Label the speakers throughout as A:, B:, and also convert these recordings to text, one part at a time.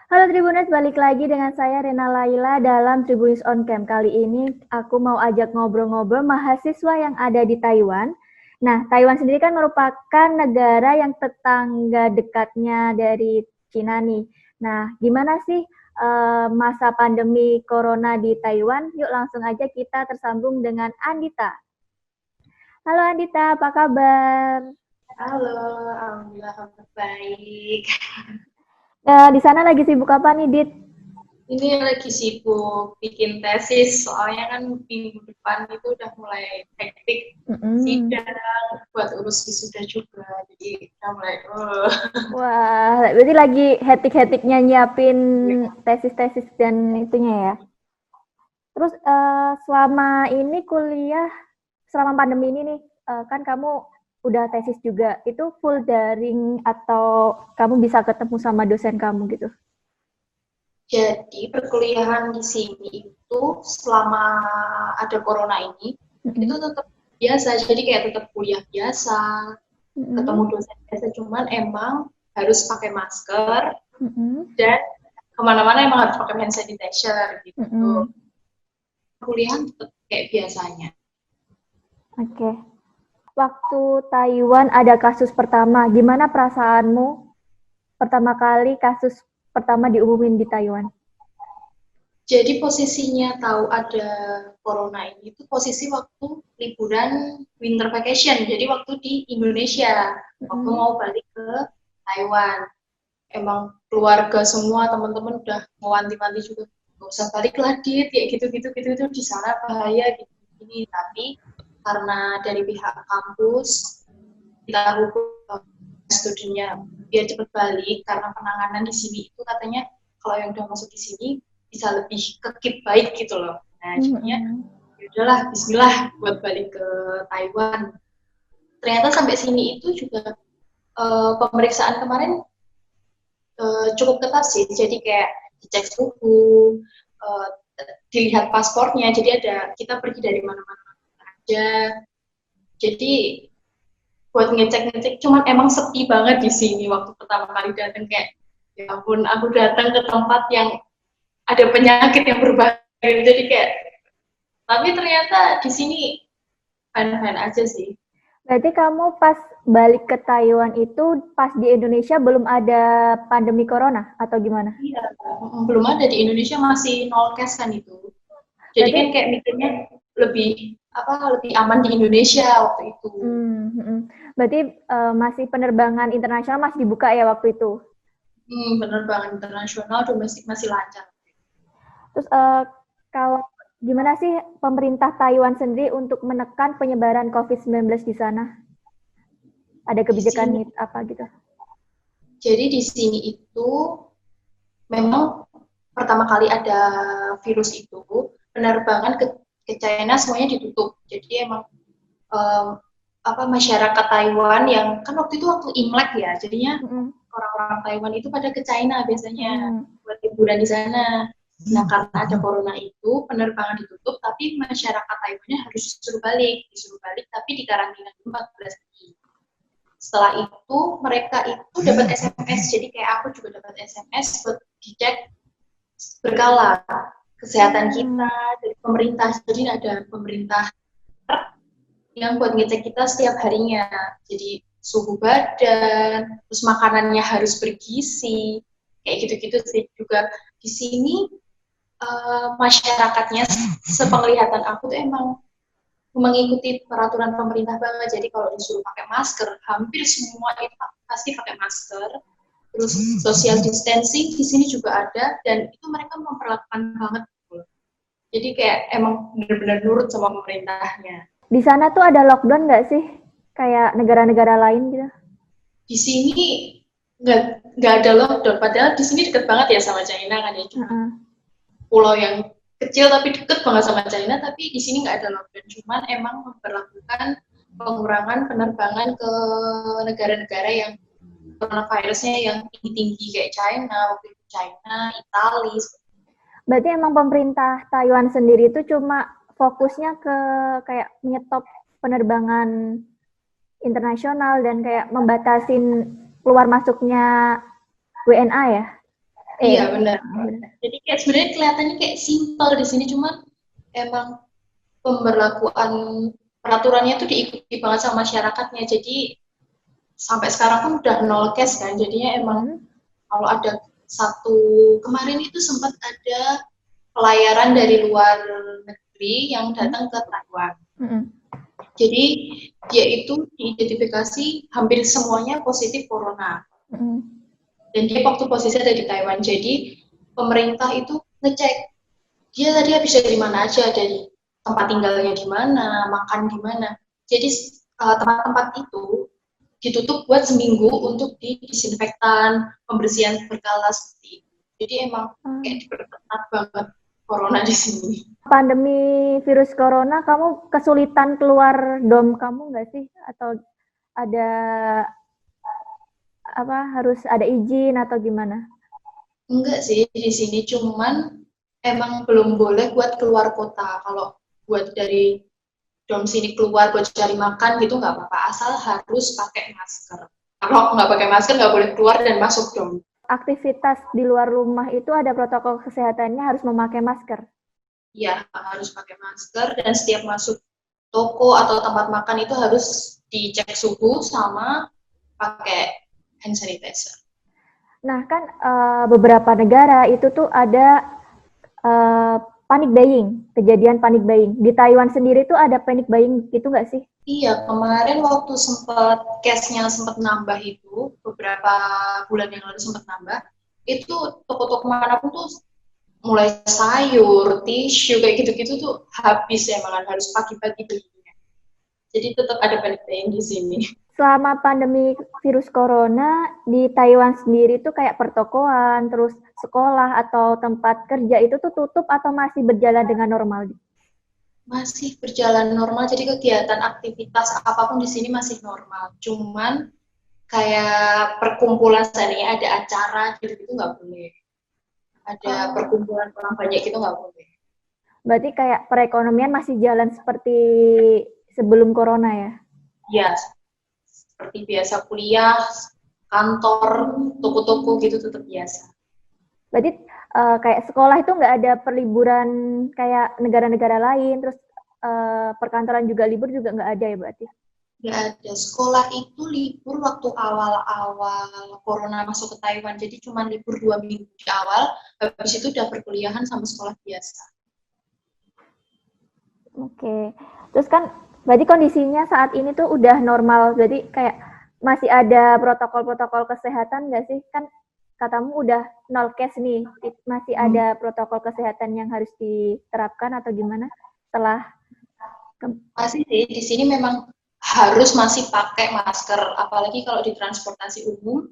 A: Halo Tribuners, balik lagi dengan saya Rena Laila dalam Tribuners on Cam. Kali ini aku mau ajak ngobrol-ngobrol mahasiswa yang ada di Taiwan. Nah, Taiwan sendiri kan merupakan negara yang tetangga dekatnya dari Cina nih. Nah, gimana sih masa pandemi Corona di Taiwan? Yuk langsung aja kita tersambung dengan Andita. Halo Andita, apa kabar?
B: Halo, alhamdulillah kabar baik.
A: Di sana lagi sibuk apa nih, Dit?
B: Ini lagi sibuk bikin tesis, soalnya kan minggu depan itu udah mulai hektik
A: Mm-mm.
B: sidang buat urus wisuda juga, jadi udah mulai.
A: Wah, berarti lagi hektik-hektiknya nyiapin tesis-tesis dan itunya ya. Terus selama ini kuliah, selama pandemi ini nih, kan kamu udah tesis juga. Itu full daring atau kamu bisa ketemu sama dosen kamu gitu?
B: Jadi perkuliahan di sini itu selama ada corona ini itu
A: Mm-mm.
B: tetap biasa, jadi kayak tetap kuliah biasa, ketemu
A: Mm-mm.
B: dosen biasa, cuman emang harus pakai masker
A: Mm-mm.
B: dan kemana-mana emang harus pakai hand sanitizer gitu.
A: Mm-mm.
B: Kuliah tetap kayak biasanya.
A: Oke. Waktu Taiwan ada kasus pertama, gimana perasaanmu pertama kali kasus pertama diumumin di Taiwan?
B: Jadi posisinya tahu ada corona ini itu posisi waktu liburan winter vacation. Jadi waktu di Indonesia, waktu
A: Mm-mm.
B: mau balik ke Taiwan. Emang keluarga semua teman-teman udah mewanti-wanti juga, nggak usah balik lagi, kayak gitu-gitu gitu itu di sana bahaya gitu ini. Tapi karena dari pihak kampus kita hukum studinya biar cepat balik, karena penanganan di sini itu katanya kalau yang udah masuk di sini bisa lebih kekip baik gitu loh. Nah jadinya
A: Mm-mm.
B: ya udahlah Bismillah buat balik ke Taiwan. Ternyata sampai sini itu juga pemeriksaan kemarin cukup ketat sih. Jadi kayak dicek suhu, uh, dilihat paspornya. Jadi ada kita pergi dari mana-mana aja. Jadi buat ngecek-ngecek, cuman emang sepi banget di sini waktu pertama kali datang, kayak ya ampun, aku datang ke tempat yang ada penyakit yang berbahaya, jadi kayak, tapi ternyata di sini fine-fine aja sih.
A: Berarti kamu pas balik ke Taiwan itu pas di Indonesia belum ada pandemi corona atau gimana?
B: Iya, belum ada di Indonesia, masih nol case kan itu. Jadi
A: Berarti
B: kan kayak mikirnya lebih apa, lebih aman di Indonesia waktu itu.
A: berarti masih penerbangan internasional masih dibuka ya waktu itu.
B: Penerbangan internasional domestik masih lancar.
A: Terus kalau gimana sih pemerintah Taiwan sendiri untuk menekan penyebaran COVID-19 di sana? Ada
B: Di
A: kebijakan
B: sini,
A: apa gitu?
B: jadi di sini itu memang pertama kali ada virus itu, penerbangan ke China semuanya ditutup. Jadi emang um, apa, masyarakat Taiwan yang kan waktu itu waktu Imlek ya, jadinya
A: Mm-mm.
B: orang-orang Taiwan itu pada ke China biasanya
A: Mm-mm.
B: buat liburan di sana. Nah, karena ada corona itu, penerbangan ditutup, tapi masyarakat Taiwannya harus disuruh balik, tapi di karantina 14 hari. Setelah itu, mereka itu dapat SMS, jadi kayak aku juga dapat SMS buat dicek berkala kesehatan
A: Hmm.
B: kita dari pemerintah. Jadi ada pemerintah yang buat ngecek kita setiap harinya. Jadi suhu badan, terus makanannya harus bergizi, kayak gitu-gitu sih. Juga di sini masyarakatnya, sepenglihatan aku tuh emang mengikuti peraturan pemerintah banget. Jadi kalau disuruh pakai masker, hampir semua itu pasti pakai masker. Terus social distancing di sini juga ada, dan itu mereka memperlakukan banget. Jadi kayak emang benar-benar nurut sama pemerintahnya.
A: Di sana tuh ada lockdown nggak sih? Kayak negara-negara lain gitu?
B: Di sini nggak nggak ada lockdown, padahal di sini deket banget ya sama China kan ya, cuma
A: Uh-uh.
B: pulau yang kecil tapi deket banget sama China, tapi di sini nggak ada lockdown, cuman emang memperlakukan pengurangan penerbangan ke negara-negara yang coronavirusnya yang tinggi-tinggi kayak China, waktu itu China, Italia.
A: Berarti emang pemerintah Taiwan sendiri itu cuma fokusnya ke kayak menyetop penerbangan internasional dan kayak membatasin keluar masuknya WNA ya?
B: Iya benar. Jadi kayak sebenarnya kelihatannya kayak simpel di sini, cuman emang pemberlakuan peraturannya tuh diikuti banget sama masyarakatnya. Jadi sampai sekarang pun udah nol case kan. Jadinya emang kalau ada satu kemarin itu sempat ada pelayaran dari luar negeri yang datang ke Taiwan. Jadi dia itu diidentifikasi hampir semuanya positif corona. Dan dia waktu posisi ada di Taiwan. Jadi pemerintah itu ngecek dia tadi habis dari mana aja, dari tempat tinggalnya di mana, makan di mana. Jadi tempat-tempat itu ditutup buat seminggu untuk disinfektan, pembersihan berkala seperti itu. Jadi emang kayak diperketat banget corona di sini.
A: Pandemi virus corona, kamu kesulitan keluar dom kamu nggak sih? Atau ada apa harus ada izin atau gimana?
B: Enggak sih di sini, cuman emang belum boleh buat keluar kota. Kalau buat dari dom sini keluar buat cari makan gitu nggak apa-apa, asal harus pakai masker. Kalau nggak pakai masker nggak boleh keluar dan masuk dom.
A: Aktivitas di luar rumah itu ada protokol kesehatannya, harus memakai masker.
B: Iya, harus pakai masker, dan setiap masuk toko atau tempat makan itu harus dicek suhu sama pakai hand sanitizer.
A: Nah kan beberapa negara itu tuh ada panic buying, kejadian panic buying. Di Taiwan sendiri tuh ada panic buying gitu nggak sih?
B: Iya, kemarin waktu sempat case-nya sempat nambah itu, beberapa bulan yang lalu sempat nambah, itu toko-toko manapun tuh mulai sayur, tisu, kayak gitu-gitu tuh habis ya, malah harus pagi-pagi belinya. Jadi tetap ada panic buying di sini.
A: Selama pandemi virus corona di Taiwan sendiri tuh kayak pertokoan, terus sekolah atau tempat kerja itu tuh tutup atau masih berjalan dengan normal?
B: Masih berjalan normal, jadi kegiatan aktivitas apapun di sini masih normal. Cuman kayak perkumpulan misalnya ada acara gitu nggak boleh. Ada perkumpulan orang banyak gitu nggak boleh.
A: Berarti kayak perekonomian masih jalan seperti sebelum corona ya?
B: Ya, seperti biasa kuliah, kantor, toko-toko gitu tetap biasa.
A: Berarti kayak sekolah itu nggak ada perliburan kayak negara-negara lain, terus perkantoran juga libur juga nggak ada ya berarti?
B: Nggak ada. Sekolah itu libur waktu awal-awal corona masuk ke Taiwan, jadi cuma libur 2 minggu di awal, habis itu udah perkuliahan sama sekolah biasa.
A: Oke, terus kan berarti kondisinya saat ini tuh udah normal, jadi kayak masih ada protokol-protokol kesehatan nggak sih? Kan katamu udah nol case nih, masih ada protokol kesehatan yang harus diterapkan atau gimana setelah?
B: Masih sih, di sini memang harus masih pakai masker, apalagi kalau di transportasi umum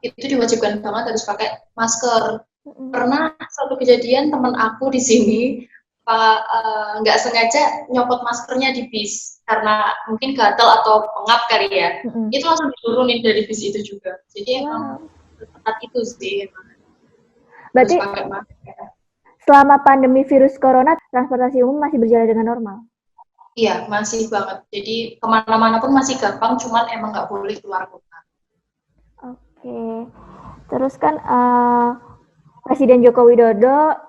B: itu diwajibkan banget harus pakai masker. Pernah satu kejadian teman aku di sini nggak sengaja nyopot maskernya di bis karena mungkin gatal atau pengap kali ya, itu langsung diturunin dari bis itu juga. Jadi emang ketat itu sih, emang
A: berarti
B: harus pakai masker.
A: Selama pandemi virus corona, transportasi umum masih berjalan dengan normal?
B: Iya, masih banget. Jadi kemana-mana pun masih gampang, cuman emang nggak boleh keluar kota.
A: Oke. Terus kan Presiden Joko Widodo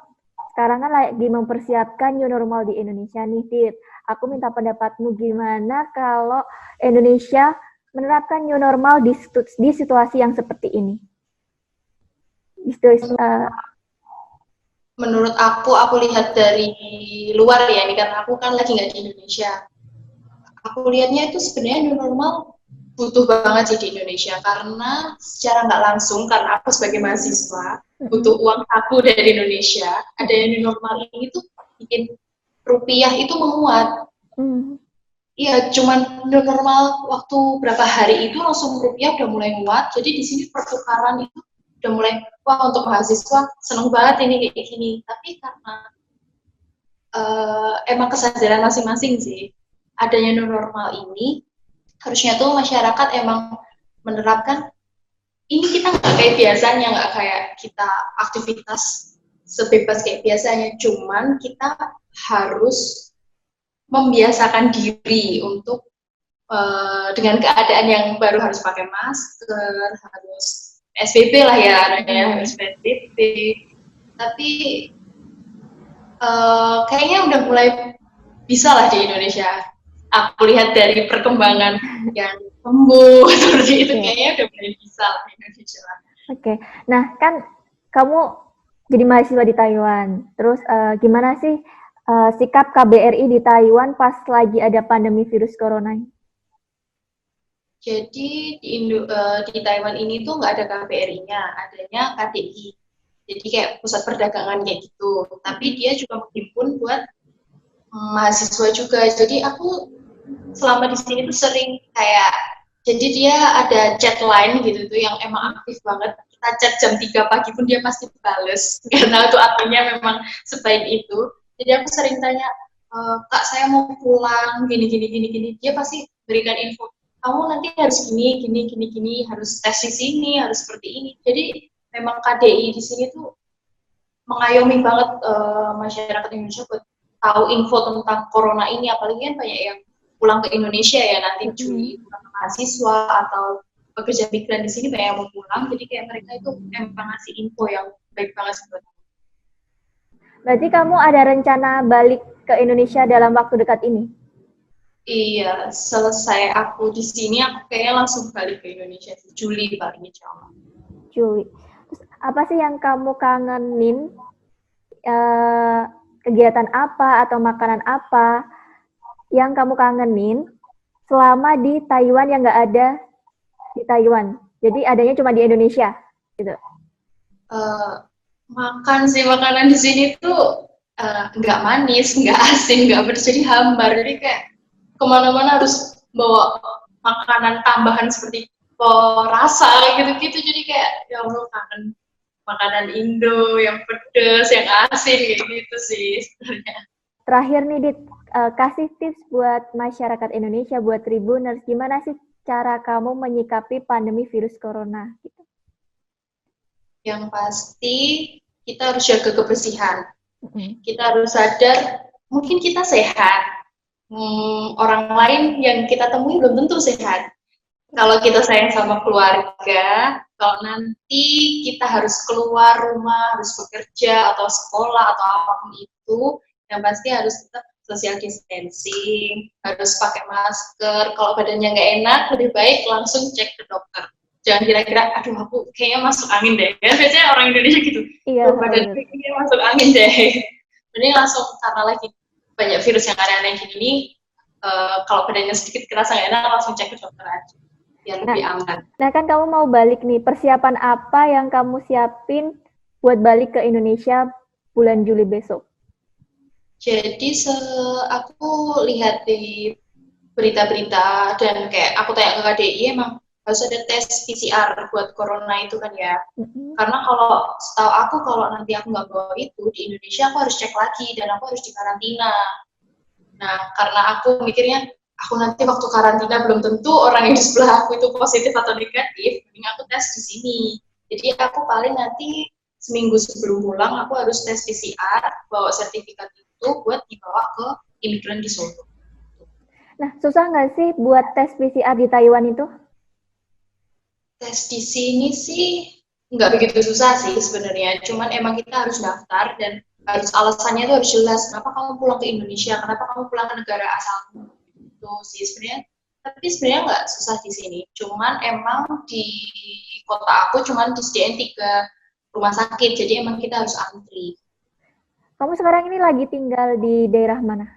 A: sekarang kan lagi mempersiapkan new normal di Indonesia nih, Tit. Aku minta pendapatmu gimana kalau Indonesia menerapkan new normal di situasi yang seperti ini?
B: Menurut aku lihat dari luar ya, ini karena aku kan lagi nggak di Indonesia. Aku lihatnya itu sebenarnya new normal butuh banget sih di Indonesia, karena secara nggak langsung, karena aku sebagai mahasiswa butuh uang saku dari Indonesia. Ada yang new normal ini tuh bikin rupiah itu menguat. Iya, cuman new normal waktu berapa hari itu langsung rupiah udah mulai menguat. Jadi di sini pertukaran itu udah mulai, wah untuk mahasiswa seneng banget ini kayak gini. Tapi karena emang kesadaran masing-masing sih, adanya new normal ini, harusnya tuh masyarakat emang menerapkan, ini kita nggak kayak biasanya, nggak kayak kita aktivitas sebebas kayak biasanya, cuman kita harus membiasakan diri untuk dengan keadaan yang baru, harus pakai masker, harus PSBB lah ya, adanya PSBB. Tapi kayaknya udah mulai bisa lah di Indonesia. Aku lihat dari perkembangan yang sembuh seperti itu, kayaknya udah mulai bisa lah di Indonesia.
A: Oke. Nah, kan kamu jadi mahasiswa di Taiwan. Terus gimana sih sikap KBRI di Taiwan pas lagi ada pandemi virus corona?
B: Jadi di Taiwan ini tuh nggak ada KBRI-nya, adanya KDI. Jadi kayak pusat perdagangan kayak gitu. Tapi dia juga menghimpun buat mahasiswa juga. Jadi aku selama di sini tuh sering kayak, jadi dia ada chat line gitu tuh yang emang aktif banget. Kita chat jam 3 pagi pun dia pasti bales karena tuh adminnya memang sebaik itu. Jadi aku sering tanya, Kak saya mau pulang gini. Dia pasti berikan info, kamu nanti harus gini, harus tes di sini, harus seperti ini. Jadi memang KDI di sini tuh mengayomi banget masyarakat Indonesia buat tahu info tentang corona ini, apalagi kan banyak yang pulang ke Indonesia ya nanti Juli, mahasiswa atau pekerja migran di sini banyak yang mau pulang, jadi kayak mereka itu emang ngasih info yang baik banget sebetulnya.
A: Berarti kamu ada rencana balik ke Indonesia dalam waktu dekat ini?
B: Iya, selesai aku di sini, aku kayaknya langsung balik ke Indonesia Juli paling insya Allah.
A: Juli. Terus apa sih yang kamu kangenin? Kegiatan apa atau makanan apa yang kamu kangenin selama di Taiwan yang nggak ada di Taiwan? Jadi adanya cuma di Indonesia, gitu.
B: Makan sih, makanan di sini tuh nggak manis, nggak asin, nggak pedas, jadi hambar. Jadi kayak kemana-mana harus bawa makanan tambahan seperti rasa gitu-gitu. Jadi kayak ya Allah, kangen makanan Indo yang pedas, yang asin kayak gitu sih sebenarnya.
A: Terakhir nih Dit, kasih tips buat masyarakat Indonesia, buat Tribuners, gimana sih cara kamu menyikapi pandemi virus corona? Gitu.
B: Yang pasti kita harus jaga kebersihan. Kita harus sadar mungkin kita sehat, orang lain yang kita temui belum tentu sehat. Kalau kita sayang sama keluarga, kalau nanti kita harus keluar rumah, harus bekerja atau sekolah atau apapun itu, yang pasti harus tetap social distancing, harus pakai masker. Kalau badannya nggak enak, lebih baik langsung cek ke dokter. Jangan kira-kira, aduh aku kayaknya masuk angin deh. Ya, biasanya orang Indonesia gitu,
A: iya,
B: badannya kayaknya masuk angin deh. Mending langsung, karena lagi banyak virus yang aneh-aneh gini, kalau badannya sedikit kerasa nggak enak, langsung cek ke dokter aja. Biar lebih aman.
A: Nah kan kamu mau balik nih, persiapan apa yang kamu siapin buat balik ke Indonesia bulan Juli besok?
B: Jadi aku lihat di berita-berita dan kayak aku tanya ke KDI, emang harus ada tes PCR buat corona itu kan ya. Karena kalau setahu aku kalau nanti aku nggak bawa itu di Indonesia, aku harus cek lagi dan aku harus dikarantina. Nah karena aku mikirnya, aku nanti waktu karantina belum tentu orang yang di sebelah aku itu positif atau negatif, mending aku tes di sini. Jadi aku paling nanti seminggu sebelum pulang aku harus tes PCR, bawa sertifikat itu buat dibawa ke imigran di Solo.
A: Nah, susah nggak sih buat tes PCR di Taiwan itu?
B: Tes di sini sih nggak begitu susah sih sebenarnya, cuman emang kita harus daftar dan harus alasannya itu harus jelas. Kenapa kamu pulang ke Indonesia? Kenapa kamu pulang ke negara asalmu? Itu sih sebenarnya. Tapi sebenarnya nggak susah di sini. Cuman emang di kota aku cuman disediain 3 rumah sakit, jadi emang kita harus antri.
A: Kamu sekarang ini lagi tinggal di daerah mana?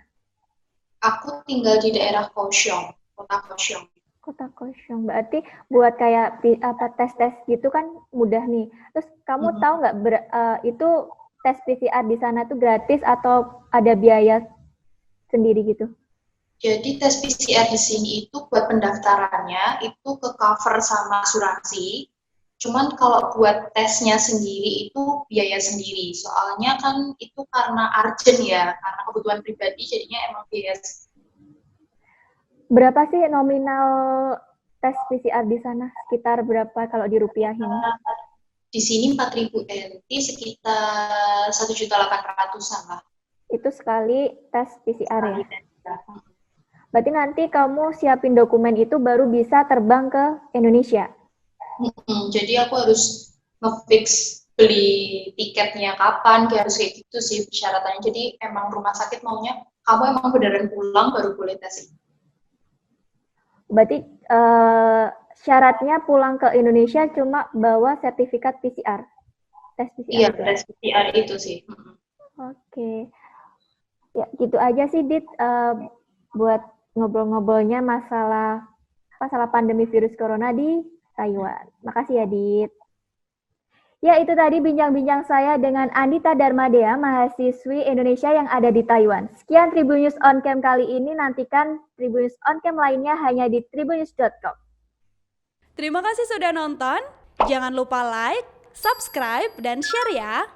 B: Aku tinggal di daerah Kaohsiung, kota Kaohsiung.
A: Kota Kaohsiung, berarti buat kayak tes-tes gitu kan mudah nih. Terus kamu tahu nggak itu tes PCR di sana tuh gratis atau ada biaya sendiri gitu?
B: Jadi tes PCR di sini itu buat pendaftarannya itu ke cover sama asuransi. Cuman kalau buat tesnya sendiri itu biaya sendiri. Soalnya kan itu karena urgent ya, karena kebutuhan pribadi jadinya emang biaya.
A: Berapa sih nominal tes PCR di sana? Sekitar berapa kalau dirupiahin?
B: Di sini 4.000 NT sekitar 1.800.000 lah.
A: Itu sekali tes PCR ya? Berarti nanti kamu siapin dokumen itu baru bisa terbang ke Indonesia?
B: Jadi aku harus ngefix beli tiketnya kapan, harus kayak gitu sih persyaratannya. Jadi emang rumah sakit maunya kamu emang beneran pulang baru boleh tes.
A: Berarti syaratnya pulang ke Indonesia cuma bawa sertifikat PCR, tes PCR
B: Iya,
A: itu ya?
B: tes PCR itu sih.
A: Oke. Ya, gitu aja sih, Dit, buat ngobrol-ngobrolnya masalah pandemi virus corona di Taiwan. Makasih ya, Dit. Ya, itu tadi bincang-bincang saya dengan Andita Darmadea, mahasiswi Indonesia yang ada di Taiwan. Sekian Tribun News On Cam kali ini. Nantikan Tribun News On Cam lainnya hanya di tribunnews.com.
C: Terima kasih sudah nonton. Jangan lupa like, subscribe, dan share ya.